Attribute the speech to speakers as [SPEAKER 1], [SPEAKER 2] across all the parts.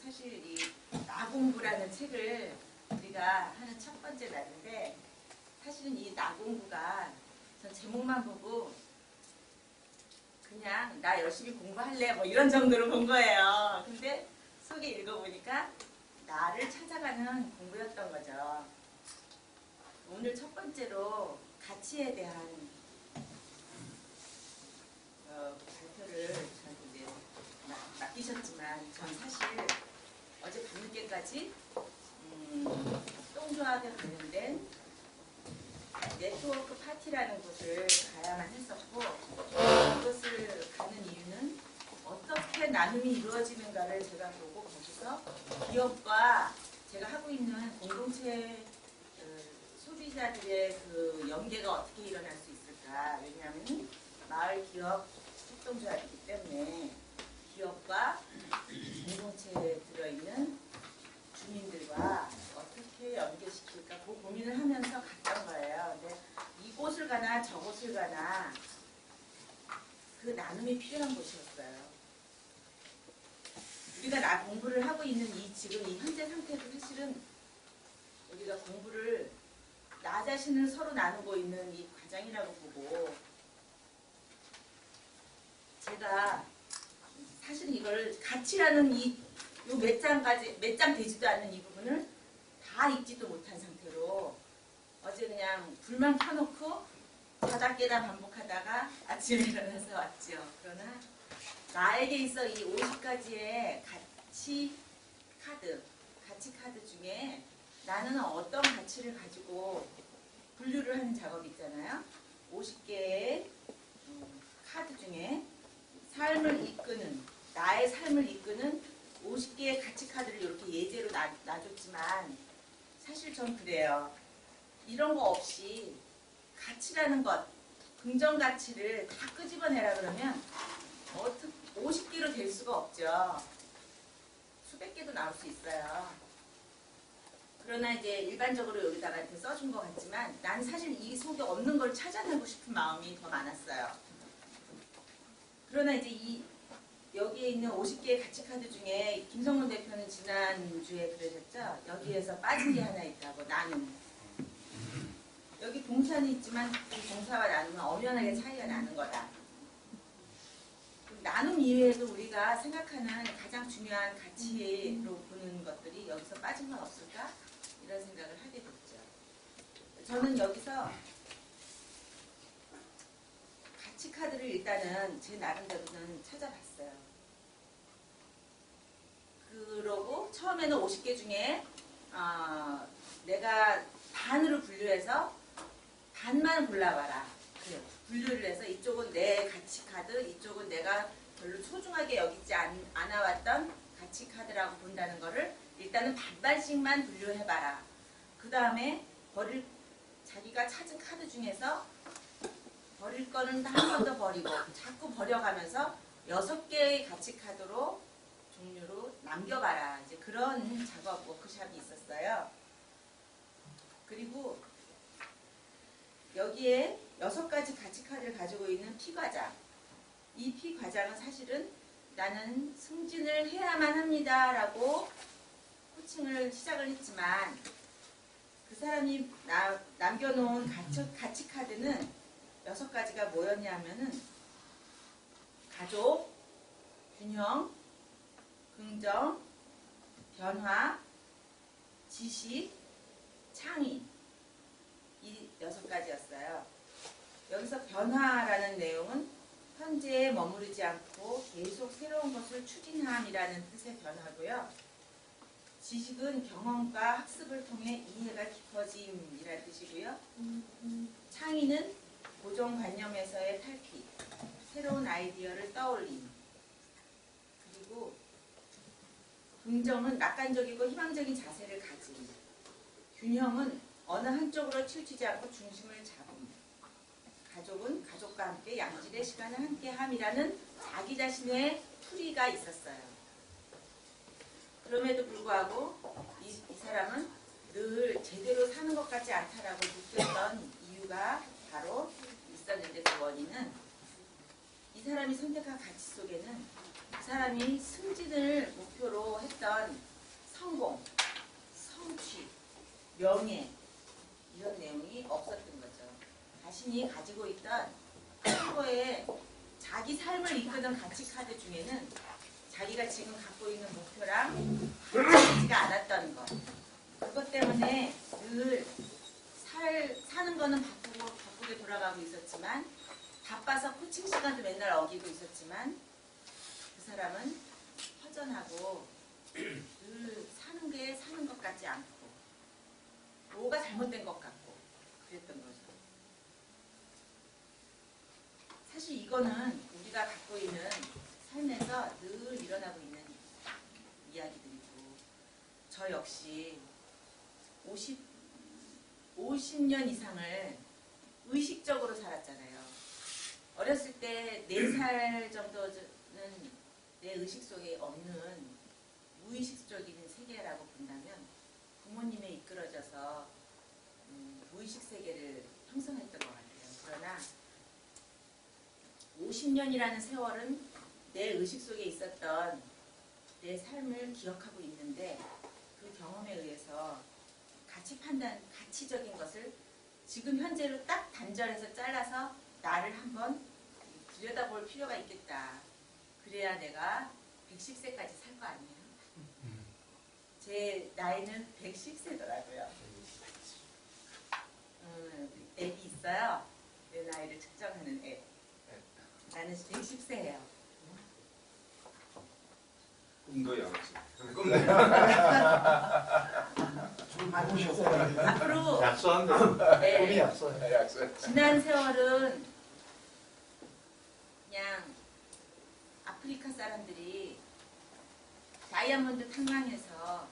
[SPEAKER 1] 사실 이 나공부라는 책을 우리가 하는 첫 번째 날인데, 사실은 이 나공부가 전 제목만 보고 그냥 나 열심히 공부할래 뭐 이런 정도로 본 거예요. 근데 속에 읽어보니까 나를 찾아가는 공부였던 거죠. 오늘 첫 번째로 가치에 대한 발표를 저한테 맡기셨지만, 전 사실 어제 밤늦게까지 협동조합에 관련된 네트워크 파티라는 곳을 가야만 했었고, 그것을 가는 이유는 어떻게 나눔이 이루어지는가를 제가 보고, 거기서 기업과 제가 하고 있는 공동체 소비자들의 그 연계가 어떻게 일어날 수 있을까. 왜냐하면 마을 기업 협동조합이기 때문에 기업과 공동체에 들어있는 주민들과 어떻게 연계시킬까 그 고민을 하면서 갔던 거예요. 근데 이곳을 가나 저곳을 가나 그 나눔이 필요한 곳이었어요. 우리가 공부를 하고 있는 이 지금 이 현재 상태도 사실은 우리가 공부를 나 자신을 서로 나누고 있는 이 과정이라고 보고, 제가 사실은 이걸 가치라는 요 몇 장 되지도 않는 이 부분을 다 읽지도 못한 상태로 어제 그냥 불만 켜놓고 자다 깨다 반복하다가 아침에 일어나서 왔죠. 그러나 나에게 있어 이 50가지의 가치 카드 중에 나는 어떤 가치를 가지고 분류를 하는 작업이 있잖아요. 50개의 카드 중에 나의 삶을 이끄는 50개의 가치 카드를 이렇게 예제로 놔줬지만, 사실 전 그래요. 이런 거 없이 가치라는 것, 긍정 가치를 다 끄집어내라 그러면 50개로 될 수가 없죠. 수백 개도 나올 수 있어요. 그러나 이제 일반적으로 여기다가 이렇게 써준 것 같지만, 난 사실 이 속에 없는 걸 찾아내고 싶은 마음이 더 많았어요. 그러나 이제 여기에 있는 50개의 가치카드 중에 김성문 대표는 지난주에 그러셨죠? 여기에서 빠진 게 하나 있다고, 나눔. 여기 동사는 있지만 그 동사와 나눔은 엄연하게 차이가 나는 거다. 나눔 이외에도 우리가 생각하는 가장 중요한 가치로 보는 것들이 여기서 빠진 건 없을까? 이런 생각을 하게 됐죠. 저는 여기서 가치 카드를 일단은 제 나름대로는 찾아봤어요. 그러고 처음에는 50개 중에 내가 반으로 분류해서 반만 골라봐라. 그래, 분류를 해서 이쪽은 내 가치 카드, 이쪽은 내가 별로 소중하게 여기지 않아왔던 가치 카드라고 본다는 거를 일단은 반반씩만 분류해봐라. 그 다음에 자기가 찾은 카드 중에서 버릴 거는 한 번 더 버리고 자꾸 버려가면서 6개의 가치 카드로 종류로 남겨봐라. 이제 그런 작업 워크샵이 있었어요. 그리고 여기에 6가지 가치 카드를 가지고 있는 P과장. 이 P과장은 사실은 나는 승진을 해야만 합니다 라고 코칭을 시작을 했지만, 그 사람이 남겨놓은 가치 카드는 6가지가 뭐였냐면은 가족, 균형, 긍정, 변화, 지식, 창의, 이 6가지였어요. 여기서 변화라는 내용은 현재에 머무르지 않고 계속 새로운 것을 추진함이라는 뜻의 변화고요. 지식은 경험과 학습을 통해 이해가 깊어짐이라는 뜻이고요. 창의는 고정관념에서의 탈피, 새로운 아이디어를 떠올림. 그리고 긍정은 낙관적이고 희망적인 자세를 가짐. 균형은 어느 한쪽으로 치우치지 않고 중심을 잡음. 가족은 가족과 함께 양질의 시간을 함께함이라는 자기 자신의 풀이가 있었어요. 그럼에도 불구하고 이 사람은 늘 제대로 사는 것 같지 않다라고 느꼈던 이유가 바로 있었는데, 그 원인은 이 사람이 선택한 가치 속에는 그 사람이 승진을 목표로 했던 명예 이런 내용이 없었던 거죠. 자신이 가지고 있던 최고의 자기 삶을 이끄는 가치 카드 중에는 자기가 지금 갖고 있는 목표랑 맞지가 않았던 것. 그것 때문에 늘 사는 거는 바쁘게 돌아가고 있었지만 바빠서 코칭 시간도 맨날 어기고 있었지만 그 사람은 허전하고 늘 사는 것 같지 않고 뭐가 잘못된 것 같고 그랬던 거죠. 사실 이거는 우리가 갖고 있는 삶에서 늘 일어나고 있는 이야기들이고 저 역시 50년 이상을 의식적으로 살았잖아요. 어렸을 때 4살 정도는 내 의식 속에 없는 무의식적인 세계라고 본다면 부모님에 이끌어져서 무의식 세계를 형성했던 것 같아요. 그러나 50년이라는 세월은 내 의식 속에 있었던 내 삶을 기억하고 있는데 그 경험에 의해서 가치 판단, 가치적인 것을 지금 현재로 딱 단절해서 잘라서 나를 한번 들여다볼 필요가 있겠다. 그래야 내가 110세까지 살 거 아니에요. 제 나이는 110세더라고요. 앱이 있어요. 내 나이를 측정하는 앱. 나는 110세예요.
[SPEAKER 2] 꿈도 양지.
[SPEAKER 3] 좀 바꾸셨어요.
[SPEAKER 1] 앞으로
[SPEAKER 2] 약소한다.
[SPEAKER 1] 네,
[SPEAKER 3] 꿈이 약소해.
[SPEAKER 2] 약소.
[SPEAKER 1] 지난 세월은 그냥 아프리카 사람들이 다이아몬드 탐방해서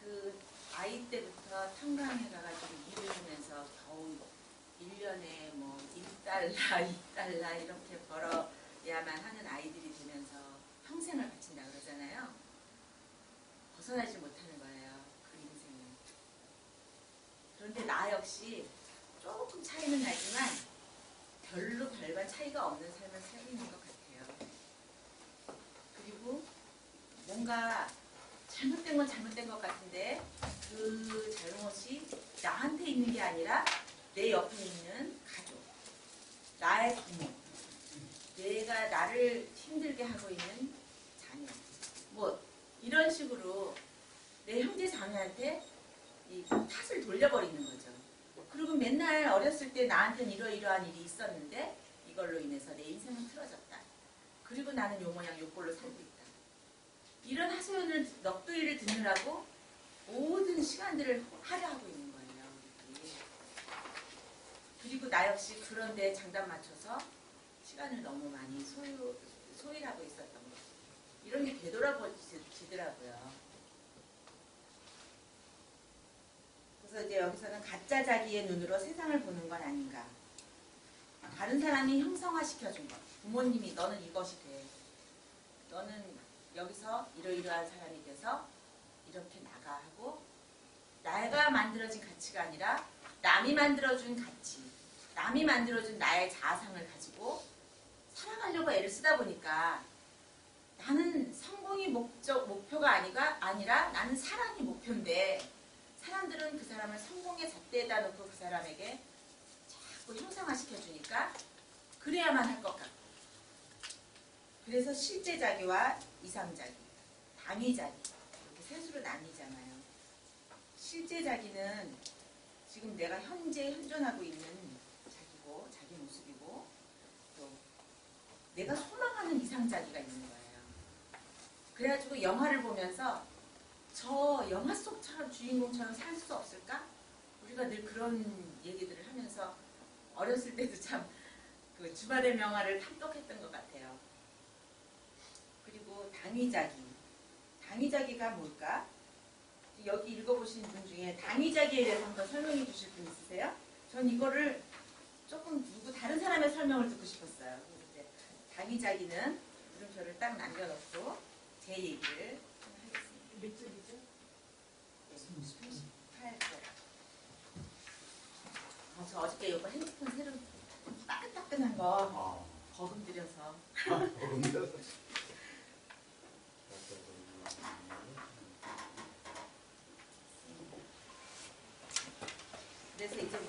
[SPEAKER 1] 그 아이 때부터 탐방해 가가지고 일을 하면서 겨우 1년에 뭐 1달러, 2달러 이렇게 벌어야만 하는 아이들이 되면서 평생을 바친다 그러잖아요. 벗어나지 못하는 거예요. 그 인생을. 그런데 나 역시 조금 차이는 나지만 별로 별반 차이가 없는 삶을 살고 있는 것 같아요. 그리고 뭔가 잘못된 건 잘못된 것 같은데 그 잘못이 나한테 있는 게 아니라 내 옆에 있는 가족, 나의 부모, 내가 나를 힘들게 하고 있는 자녀, 뭐 이런 식으로 내 형제 자매한테 이 탓을 돌려버리는 거죠. 그리고 맨날 어렸을 때 나한테는 이러이러한 일이 있었는데 이걸로 인해서 내 인생은 틀어졌다. 그리고 나는 요 모양 요 꼴로 살고 있다. 이런 하소연을 넋두리를 듣느라고 모든 시간들을 할애하고 있는 거예요. 우리들이. 그리고 나 역시 그런데 장단 맞춰서 시간을 너무 많이 소일하고 있었던 거죠. 이런 게 되돌아보지더라고요. 그래서 이제 여기서는 가짜 자기의 눈으로 세상을 보는 건 아닌가. 다른 사람이 형성화시켜준 것. 부모님이 너는 이것이 돼. 너는 여기서 이러이러한 사람이 돼서 이렇게 나가 하고 내가 만들어진 가치가 아니라 남이 만들어준 가치, 남이 만들어준 나의 자아상을 가지고 살아가려고 애를 쓰다 보니까 나는 성공이 목표가 아니라 나는 사랑이 목표인데 사람들은 그 사람을 성공의 잣대에다 놓고 그 사람에게 자꾸 형상화시켜주니까 그래야만 할 것 같고 그래서 실제 자기와 이상 자기, 당위 자기 이렇게 셋으로 나뉘잖아요. 실제 자기는 지금 내가 현재 현존하고 있는 자기고 자기 모습이고 또 내가 소망하는 이상 자기가 있는 거예요. 그래가지고 영화를 보면서 저 영화 속처럼 주인공처럼 살 수 없을까? 우리가 늘 그런 얘기들을 하면서 어렸을 때도 참 그 주말의 명화를 탐독했던 것 같아요. 그리고 당위자기. 당위자기가 뭘까? 여기 읽어보신 분 중에 당위자기에 대해서 한번 설명해 주실 분 있으세요? 전 이거를 조금 누구 다른 사람의 설명을 듣고 싶었어요. 당위자기는 물음표를 딱 남겨놓고 제 얘기를 하겠습니다.
[SPEAKER 4] 몇 줄이죠?
[SPEAKER 1] 38쪽. 저 어저께 이거 핸드폰 새로 따끈따끈한 거 버금 들여서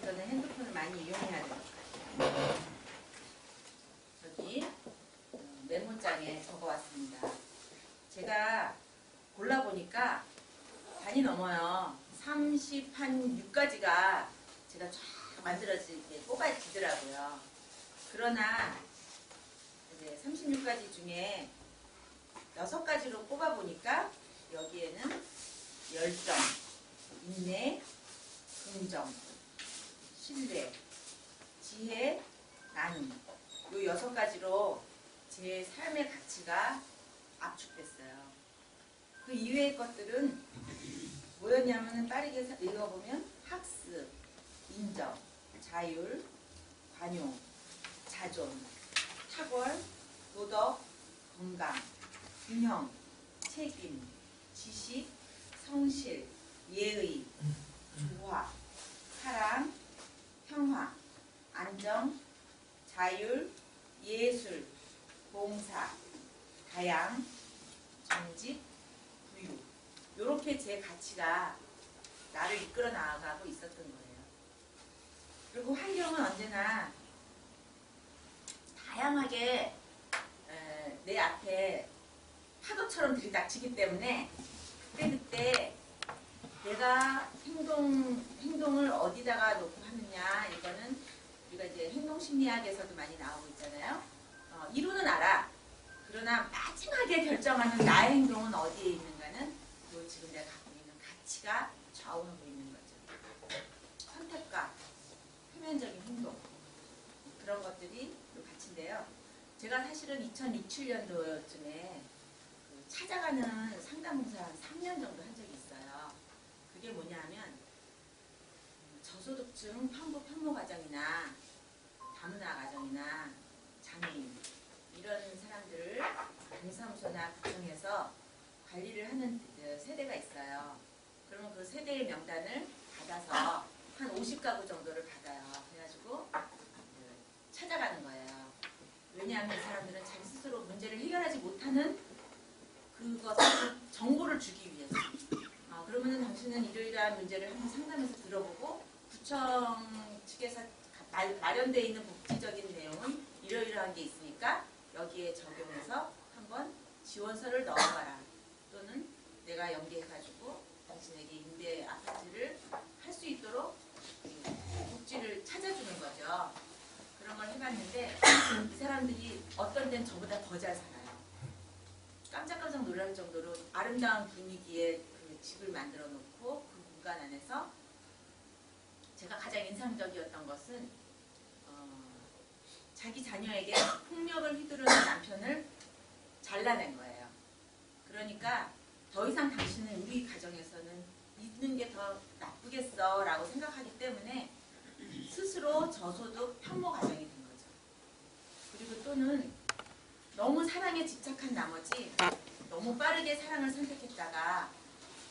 [SPEAKER 1] 저는 핸드폰을 많이 이용해야 되는 것 같아요. 저기 메모장에 적어왔습니다. 제가 골라보니까 반이 넘어요. 36가지가 제가 쫙 만들어질 때 뽑아지더라고요. 그러나 이제 36가지 중에 6가지로 뽑아보니까 여기에는 열정, 인내, 긍정, 신뢰, 지혜, 나눔 요 6가지로 제 삶의 가치가 압축됐어요. 그 이외의 것들은 뭐였냐면 빠르게 읽어보면 학습, 인정, 자율, 관용, 자존, 탁월, 도덕, 건강, 균형, 책임, 지식, 성실, 예의, 조화, 사랑, 평화, 안정, 자율, 예술, 봉사, 다양, 정직, 부유. 이렇게 제 가치가 나를 이끌어 나가고 있었던 거예요. 그리고 환경은 언제나 다양하게 내 앞에 파도처럼 들이닥치기 때문에 그때 내가 행동을 어디다가 놓고 하느냐, 이거는 우리가 이제 행동심리학에서도 많이 나오고 있잖아요. 이루는 알아. 그러나 마지막에 결정하는 나의 행동은 어디에 있는가는 요 지금 내가 갖고 있는 가치가 좌우하고 있는 거죠. 선택과 표면적인 행동, 그런 것들이 요 가치인데요. 제가 사실은 2006-7년도쯤에 찾아가는 상담봉사 한 3년 정도 한 적이 있어요. 그게 뭐냐면 저소득층 편모 가정이나 다문화 가정이나 장애인 이런 사람들을 동사무소나 구청에서 관리를 하는 세대가 있어요. 그러면 그 세대의 명단을 받아서 한 50가구 정도를 받아요. 그래가지고 찾아가는 거예요. 왜냐하면 이 사람들은 자기 스스로 문제를 해결하지 못하는 그것을 정보를 주기 위해서. 그러면 당신은 이러이러한 문제를 한번 상담해서 들어보고 구청 측에서 마련되어 있는 복지적인 내용은 이러이러한 게 있으니까 여기에 적용해서 한번 지원서를 넣어봐라. 또는 내가 연계해가지고 당신에게 임대 아파트를 할 수 있도록 복지를 찾아주는 거죠. 그런 걸 해봤는데 이 사람들이 어떤 데는 저보다 더 잘 살아요. 깜짝깜짝 놀랄 정도로 아름다운 분위기의 그 집을 만들어 놓고 그 공간 안에서 제가 가장 인상적이었던 것은 자기 자녀에게 폭력을 휘두르는 남편을 잘라낸 거예요. 그러니까 더 이상 당신은 우리 가정에서는 있는 게 더 나쁘겠어 라고 생각하기 때문에 스스로 저소득 편모 가정이 된 거죠. 그리고 또는 너무 사랑에 집착한 나머지 너무 빠르게 사랑을 선택했다가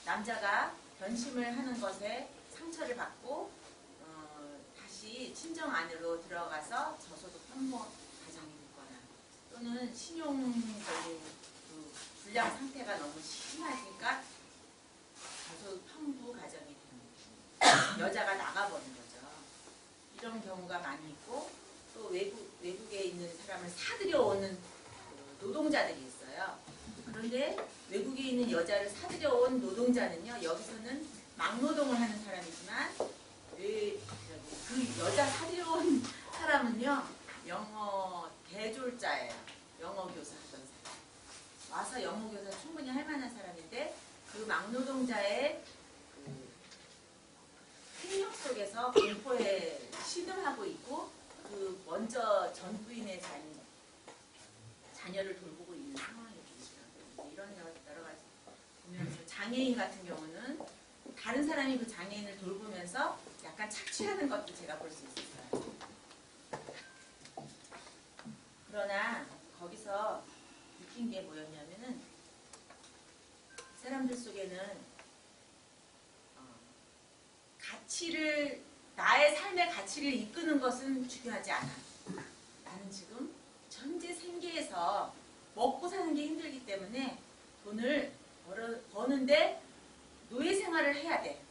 [SPEAKER 1] 남자가 변심을 하는 것에 상처를 받고 다시 친정 안으로 들어가서 저소득 편모 가정이 됐거나 또는 신용적인 그 불량 상태가 너무 심하니까 저소득 편부 가정이 되는 여자가 나가버린 거죠. 이런 경우가 많이 있고 또 외국에 있는 사람을 사들여 오는 노동자들이 있어요. 그런데 외국에 있는 여자를 사들여 온 노동자는요, 여기서는 막노동을 하는 사람이지만 그 여자 사들여 온 사람은요, 영어 대졸자예요. 영어 교사 하던 사람. 와서 영어 교사 충분히 할 만한 사람인데 그 막노동자의 그 생력 속에서 공포에 신음하고 있고 그 먼저 전 부인의 자녀를 돌보고 있는 상황이 되시더라고요. 이런 여러 가지 보면서 장애인 같은 경우는 다른 사람이 그 장애인을 돌보면서 약간 착취하는 것도 제가 볼 수 있었어요. 그러나 거기서 느낀 게 뭐였냐면은 사람들 속에는 가치를 나의 삶의 가치를 이끄는 것은 중요하지 않아. 나는 지금 현재 생계에서 먹고 사는 게 힘들기 때문에 돈을 버는데 노예 생활을 해야 돼.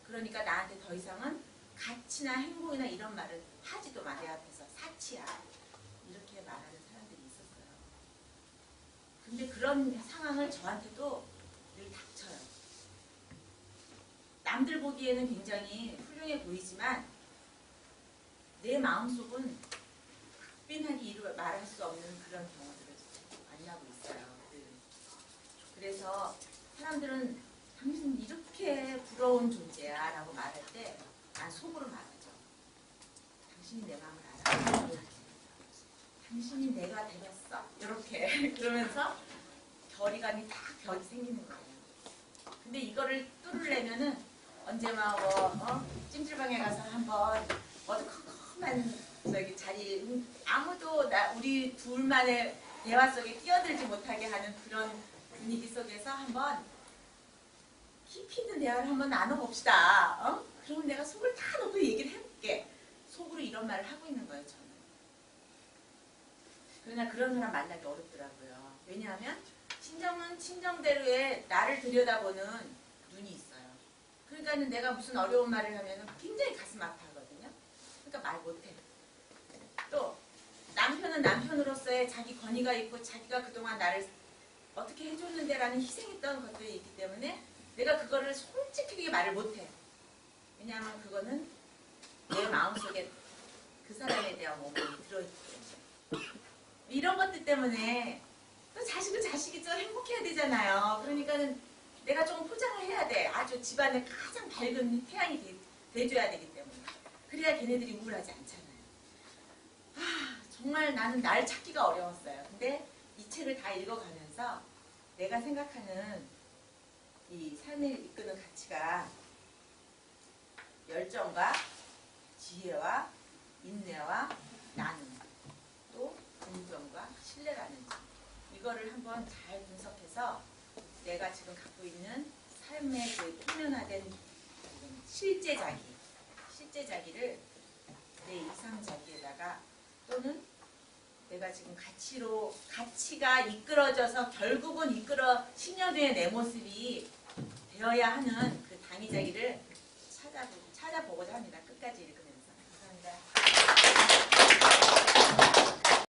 [SPEAKER 1] 그러니까 나한테 더 이상은 가치나 행복이나 이런 말을 하지도 마. 내 앞에서 사치야. 이렇게 말하는 사람들이 있었어요. 근데 그런 상황을 저한테도 늘 닥쳐요. 남들 보기에는 굉장히 훌륭해 보이지만 내 마음속은 극빈하게 말할 수 없는 그런 경우들을 만나고 있어요. 늘. 그래서 사람들은 당신 이렇게 부러운 존재야 라고 말할 때 난 속으로 말하죠. 당신이 내 마음을 알아. 당신이 내가 되겠어. 이렇게 그러면서 거리감이 딱 벽이 생기는 거예요. 근데 이거를 뚫으려면은 언제 막 찜질방에 가서 한번 어두컴컴한 저기 자리 아무도 우리 둘만의 대화 속에 끼어들지 못하게 하는 그런 분위기 속에서 한번 깊이 있는 대화를 한번 나눠봅시다. 그러면 내가 속을 다 놓고 얘기를 해볼게. 속으로 이런 말을 하고 있는 거예요, 저는. 그러나 그런 사람 만나기 어렵더라고요. 왜냐하면 친정은 친정대로의 나를 들여다보는 눈이 있어요. 그러니까는 내가 무슨 어려운 말을 하면 굉장히 가슴 아파하거든요. 그러니까 말 못해. 또 남편은 남편으로서의 자기 권위가 있고 자기가 그동안 나를 어떻게 해줬는데라는 희생했던 것들이 있기 때문에 내가 그거를 솔직하게 말을 못해. 왜냐하면 그거는 내 마음속에 그 사람에 대한 몸이 들어있기 때문에. 이런 것들 때문에 또 자식은 자식이죠. 행복해야 되잖아요. 그러니까는 내가 좀 포장을 해야 돼. 아주 집안에 가장 밝은 태양이 돼줘야 되기 때문에. 그래야 걔네들이 우울하지 않잖아요. 정말 나는 날 찾기가 어려웠어요. 근데 이 책을 다 읽어가면서 내가 생각하는 이 삶을 이끄는 가치가 열정과 지혜와 인내와 나눔, 또 긍정과 신뢰라는 점. 이거를 한번 잘 분석해서 내가 지금 갖고 있는 삶의 그 표면화된 실제 자기를 내 이상 자기에다가 또는 내가 지금 가치가 이끌어져서 결국은 10년 후에 내 모습이 되어야 하는 그 당위 자기를 찾아보고자 합니다. 끝까지